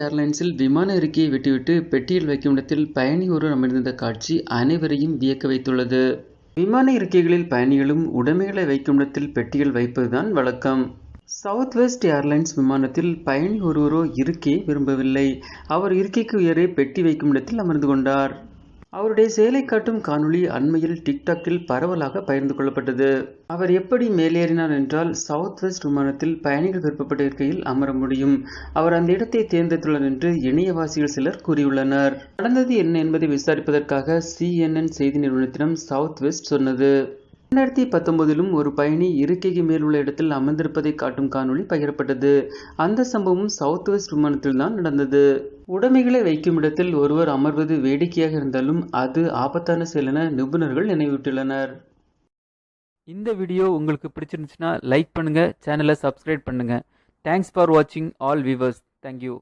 ஏர்லைன்ஸில் விமான இருக்கையை விட்டுவிட்டு பெட்டியில் வைக்கும் இடத்தில் பயணி ஒருவர் அமர்ந்திருந்த காட்சி அனைவரையும் வியக்க வைத்துள்ளது. விமான இருக்கைகளில் பயணிகளும் உடைமைகளை வைக்கும் இடத்தில் பெட்டிகள் வைப்பதுதான் வழக்கம். சவுத் வெஸ்ட் ஏர்லைன்ஸ் விமானத்தில் பயணி ஒருவரோ இருக்கையை விரும்பவில்லை. அவர் இருக்கைக்கு உயரே பெட்டி வைக்கும் இடத்தில் அமர்ந்து கொண்டார். அவருடைய செயலை காட்டும் காணொளி அண்மையில் டிக்டாக்கில் பரவலாக பகிர்ந்து கொள்ளப்பட்டது. அவர் எப்படி மேலேறினார் என்றால், சவுத் வெஸ்ட் விமானத்தில் பயணிகள் விருப்பப்பட்ட இருக்கையில் அமர முடியும். அவர் அந்த இடத்தை தேர்ந்தெடுத்துள்ளார் என்று இணையவாசிகள் சிலர் கூறியுள்ளனர். நடந்தது என்ன என்பதை விசாரிப்பதற்காக CNN செய்தி நிறுவனத்திடம் சவுத் வெஸ்ட் சொன்னது. 2019 ஒரு பயணி இருக்கைக்கு மேல் உள்ள இடத்தில் அமர்ந்திருப்பதை காட்டும் காணொளி பகிரப்பட்டது. அந்த சம்பவம் சவுத் வெஸ்ட் விமானத்தில் தான் நடந்தது. உடைமைகளை வைக்கும் இடத்தில் ஒருவர் அமர்வது வேடிக்கையாக இருந்தாலும் அது ஆபத்தான செயல் என நிபுணர்கள் நினைவூட்டியுள்ளனர். இந்த வீடியோ உங்களுக்கு பிடிச்சிருந்துச்சுன்னா லைக் பண்ணுங்க, சேனலை சப்ஸ்கிரைப் பண்ணுங்க. தேங்க்ஸ் ஃபார் வாட்சிங் ஆல் வியூவர்ஸ். தேங்க்யூ.